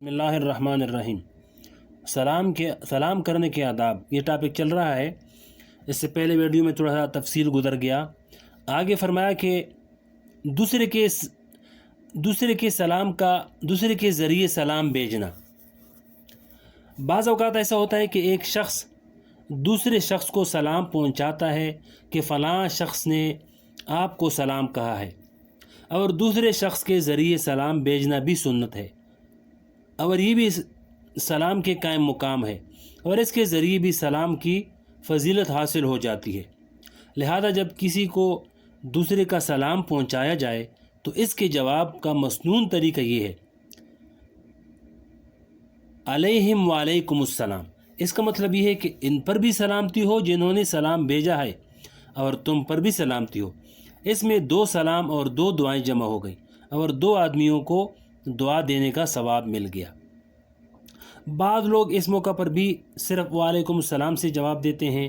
بسم اللہ الرحمن الرحیم۔ سلام کرنے کے آداب، یہ ٹاپک چل رہا ہے۔ اس سے پہلے ویڈیو میں تھوڑا سا تفصیل گزر گیا۔ آگے فرمایا کہ دوسرے کے ذریعے سلام بھیجنا۔ بعض اوقات ایسا ہوتا ہے کہ ایک شخص دوسرے شخص کو سلام پہنچاتا ہے کہ فلاں شخص نے آپ کو سلام کہا ہے، اور دوسرے شخص کے ذریعے سلام بھیجنا بھی سنت ہے، اور یہ بھی سلام کے قائم مقام ہے، اور اس کے ذریعے بھی سلام کی فضیلت حاصل ہو جاتی ہے۔ لہذا جب کسی کو دوسرے کا سلام پہنچایا جائے تو اس کے جواب کا مسنون طریقہ یہ ہے: علیہم وعلیکم السلام۔ اس کا مطلب یہ ہے کہ ان پر بھی سلامتی ہو جنہوں نے سلام بھیجا ہے، اور تم پر بھی سلامتی ہو۔ اس میں 2 سلام اور 2 دعائیں جمع ہو گئیں، اور 2 آدمیوں کو دعا دینے کا ثواب مل گیا۔ بعض لوگ اس موقع پر بھی صرف وعلیکم السلام سے جواب دیتے ہیں۔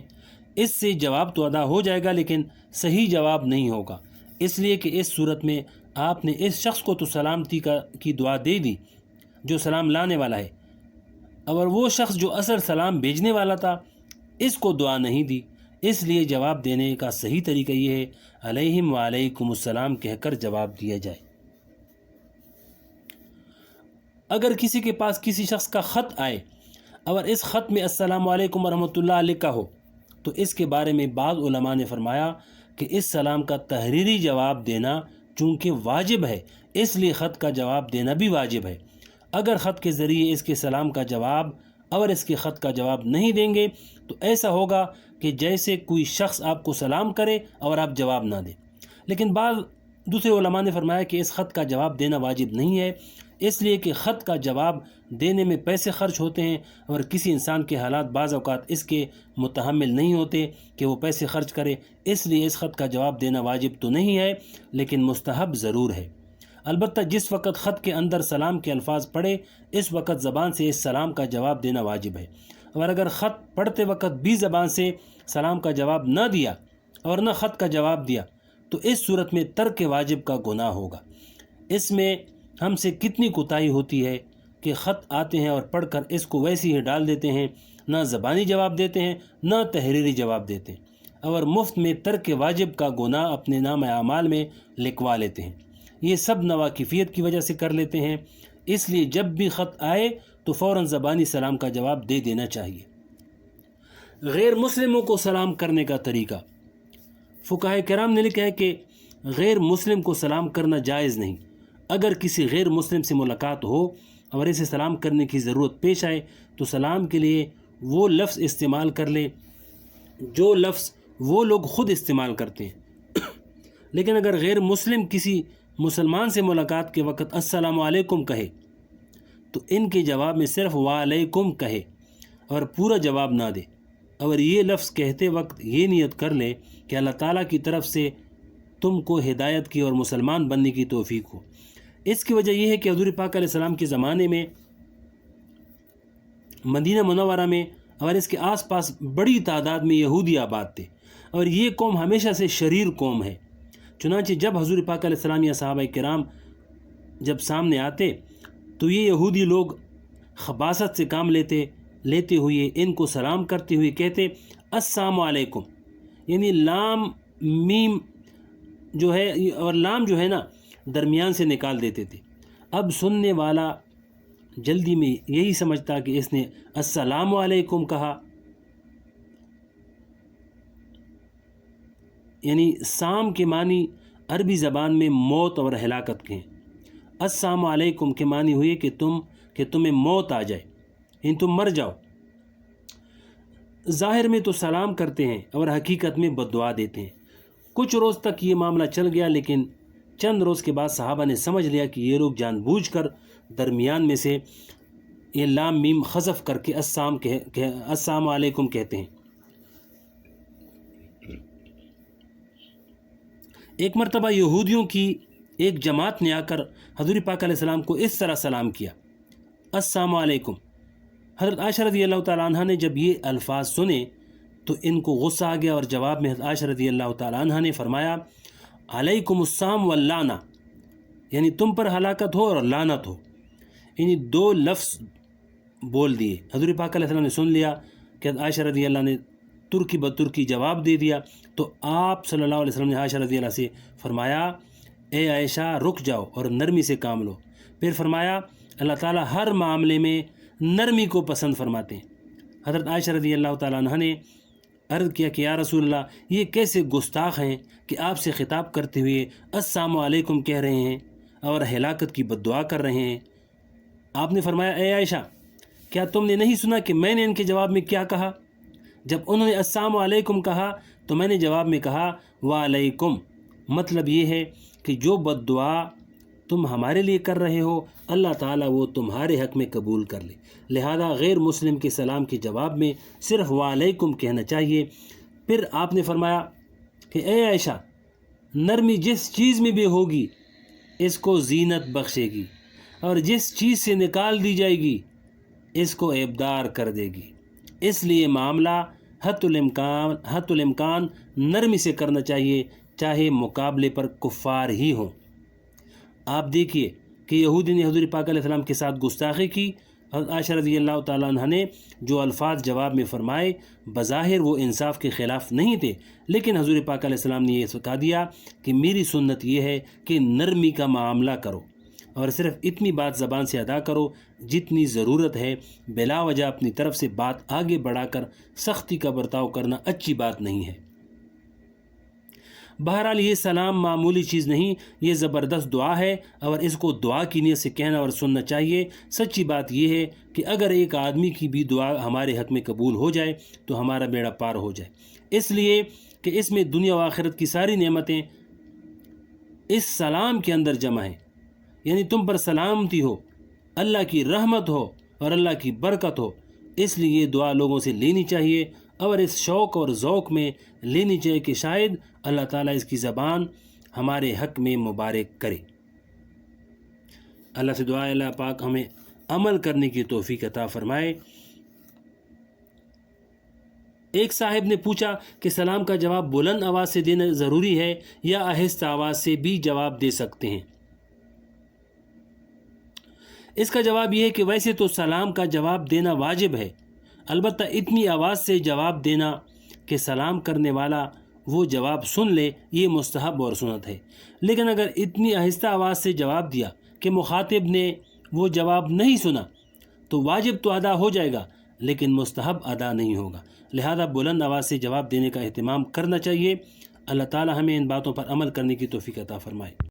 اس سے جواب تو ادا ہو جائے گا، لیکن صحیح جواب نہیں ہوگا، اس لیے کہ اس صورت میں آپ نے اس شخص کو تو سلامتی کی دعا دے دی جو سلام لانے والا ہے، اور وہ شخص جو اصل سلام بھیجنے والا تھا اس کو دعا نہیں دی۔ اس لیے جواب دینے کا صحیح طریقہ یہ ہے علیہم وعلیکم السلام کہہ کر جواب دیا جائے۔ اگر کسی کے پاس کسی شخص کا خط آئے اور اس خط میں السلام علیکم ورحمۃ اللہ لکھا ہو، تو اس کے بارے میں بعض علماء نے فرمایا کہ اس سلام کا تحریری جواب دینا چونکہ واجب ہے، اس لیے خط کا جواب دینا بھی واجب ہے۔ اگر خط کے ذریعے اس کے سلام کا جواب اور اس کے خط کا جواب نہیں دیں گے تو ایسا ہوگا کہ جیسے کوئی شخص آپ کو سلام کرے اور آپ جواب نہ دیں۔ لیکن بعض دوسرے علماء نے فرمایا کہ اس خط کا جواب دینا واجب نہیں ہے، اس لیے کہ خط کا جواب دینے میں پیسے خرچ ہوتے ہیں، اور کسی انسان کے حالات بعض اوقات اس کے متحمل نہیں ہوتے کہ وہ پیسے خرچ کرے، اس لیے اس خط کا جواب دینا واجب تو نہیں ہے، لیکن مستحب ضرور ہے۔ البتہ جس وقت خط کے اندر سلام کے الفاظ پڑھے اس وقت زبان سے اس سلام کا جواب دینا واجب ہے، اور اگر خط پڑھتے وقت بھی زبان سے سلام کا جواب نہ دیا اور نہ خط کا جواب دیا تو اس صورت میں ترک واجب کا گناہ ہوگا۔ اس میں ہم سے کتنی کوتاہی ہوتی ہے کہ خط آتے ہیں اور پڑھ کر اس کو ویسے ہی ڈال دیتے ہیں، نہ زبانی جواب دیتے ہیں نہ تحریری جواب دیتے ہیں، اور مفت میں ترک واجب کا گناہ اپنے نام اعمال میں لکھوا لیتے ہیں۔ یہ سب نواقفیت کی وجہ سے کر لیتے ہیں، اس لیے جب بھی خط آئے تو فوراً زبانی سلام کا جواب دے دینا چاہیے۔ غیر مسلموں کو سلام کرنے کا طریقہ۔ فقہائے کرام نے لکھا ہے کہ غیر مسلم کو سلام کرنا جائز نہیں۔ اگر کسی غیر مسلم سے ملاقات ہو اور اسے سلام کرنے کی ضرورت پیش آئے تو سلام کے لیے وہ لفظ استعمال کر لے جو لفظ وہ لوگ خود استعمال کرتے ہیں۔ لیکن اگر غیر مسلم کسی مسلمان سے ملاقات کے وقت السلام علیکم کہے تو ان کے جواب میں صرف وعلیکم کہے اور پورا جواب نہ دے، اور یہ لفظ کہتے وقت یہ نیت کر لے کہ اللہ تعالیٰ کی طرف سے تم کو ہدایت کی اور مسلمان بننے کی توفیق ہو۔ اس کی وجہ یہ ہے کہ حضور پاک علیہ السلام کے زمانے میں مدینہ منورہ میں اور اس کے آس پاس بڑی تعداد میں یہودی آباد تھے، اور یہ قوم ہمیشہ سے شریر قوم ہے۔ چنانچہ جب حضور پاک علیہ السلام یا صحابہ کرام جب سامنے آتے تو یہ یہودی لوگ خباثت سے کام لیتے ہوئے ان کو سلام کرتے ہوئے کہتے السلام علیکم، یعنی لام میم جو ہے اور لام جو ہے نا درمیان سے نکال دیتے تھے۔ اب سننے والا جلدی میں یہی سمجھتا کہ اس نے السلام علیکم کہا، یعنی سام کے معنی عربی زبان میں موت اور ہلاکت کے ہیں۔ السلام علیکم کے معنی ہوئے کہ تمہیں موت آ جائے، یعنی تم مر جاؤ۔ ظاہر میں تو سلام کرتے ہیں اور حقیقت میں بد دعا دیتے ہیں۔ کچھ روز تک یہ معاملہ چل گیا، لیکن چند روز کے بعد صحابہ نے سمجھ لیا کہ یہ لوگ جان بوجھ کر درمیان میں سے یہ لام میم حذف کر کے السلام علیکم کہتے ہیں۔ ایک مرتبہ یہودیوں کی ایک جماعت نے آ کر حضور پاک علیہ السلام کو اس طرح سلام کیا السلام علیکم۔ حضرت عائشہ رضی اللہ تعالیٰ عنہ نے جب یہ الفاظ سنے تو ان کو غصہ آ گیا، اور جواب میں حضرت عائشہ رضی اللہ تعالیٰ عنہ نے فرمایا علیکم السلام واللعنہ، یعنی تم پر ہلاکت ہو اور لعنت ہو۔ یعنی 2 لفظ بول دیے۔ حضور پاک علیہ السلام نے سن لیا کہ عائشہ رضی اللہ نے ترکی بترکی جواب دے دیا، تو آپ صلی اللہ علیہ وسلم نے عائشہ رضی اللہ سے فرمایا اے عائشہ رک جاؤ اور نرمی سے کام لو۔ پھر فرمایا اللہ تعالیٰ ہر معاملے میں نرمی کو پسند فرماتے ہیں۔ حضرت عائشہ رضی اللہ تعالیٰ عنہ نے عرض کیا کہ یا رسول اللہ یہ کیسے گستاخ ہیں کہ آپ سے خطاب کرتے ہوئے السلام علیکم کہہ رہے ہیں اور ہلاکت کی بد دعا کر رہے ہیں۔ آپ نے فرمایا اے عائشہ کیا تم نے نہیں سنا کہ میں نے ان کے جواب میں کیا کہا؟ جب انہوں نے السلام علیکم کہا تو میں نے جواب میں کہا وعلیکم، مطلب یہ ہے کہ جو بد دعا تم ہمارے لیے کر رہے ہو اللہ تعالیٰ وہ تمہارے حق میں قبول کر لے، لہذا غیر مسلم کے سلام کے جواب میں صرف وعلیکم کہنا چاہیے۔ پھر آپ نے فرمایا کہ اے عائشہ نرمی جس چیز میں بھی ہوگی اس کو زینت بخشے گی، اور جس چیز سے نکال دی جائے گی اس کو ابدار کر دے گی، اس لیے معاملہ حت الامکان نرمی سے کرنا چاہیے، چاہے مقابلے پر کفار ہی ہوں۔ آپ دیکھیے کہ یہودی نے حضور پاک علیہ السلام کے ساتھ گستاخی کی۔ حضرت عائشہ رضی اللہ تعالیٰ عنہ نے جو الفاظ جواب میں فرمائے بظاہر وہ انصاف کے خلاف نہیں تھے، لیکن حضور پاک علیہ السلام نے یہ سکھا دیا کہ میری سنت یہ ہے کہ نرمی کا معاملہ کرو اور صرف اتنی بات زبان سے ادا کرو جتنی ضرورت ہے، بلا وجہ اپنی طرف سے بات آگے بڑھا کر سختی کا برتاؤ کرنا اچھی بات نہیں ہے۔ بہرحال یہ سلام معمولی چیز نہیں، یہ زبردست دعا ہے اور اس کو دعا کی نیت سے کہنا اور سننا چاہیے۔ سچی بات یہ ہے کہ اگر ایک آدمی کی بھی دعا ہمارے حق میں قبول ہو جائے تو ہمارا بیڑا پار ہو جائے، اس لیے کہ اس میں دنیا و آخرت کی ساری نعمتیں اس سلام کے اندر جمع ہیں، یعنی تم پر سلامتی ہو، اللہ کی رحمت ہو اور اللہ کی برکت ہو۔ اس لیے یہ دعا لوگوں سے لینی چاہیے اور اس شوق اور ذوق میں لینی چاہیے کہ شاید اللہ تعالیٰ اس کی زبان ہمارے حق میں مبارک کرے۔ اللہ سے دعا ہے اللہ پاک ہمیں عمل کرنے کی توفیق عطا فرمائے۔ ایک صاحب نے پوچھا کہ سلام کا جواب بلند آواز سے دینا ضروری ہے یا آہستہ آواز سے بھی جواب دے سکتے ہیں؟ اس کا جواب یہ ہے کہ ویسے تو سلام کا جواب دینا واجب ہے، البتہ اتنی آواز سے جواب دینا کہ سلام کرنے والا وہ جواب سن لے یہ مستحب اور سنت ہے، لیکن اگر اتنی آہستہ آواز سے جواب دیا کہ مخاطب نے وہ جواب نہیں سنا تو واجب تو ادا ہو جائے گا لیکن مستحب ادا نہیں ہوگا، لہذا بلند آواز سے جواب دینے کا اہتمام کرنا چاہیے۔ اللہ تعالی ہمیں ان باتوں پر عمل کرنے کی توفیق عطا فرمائے۔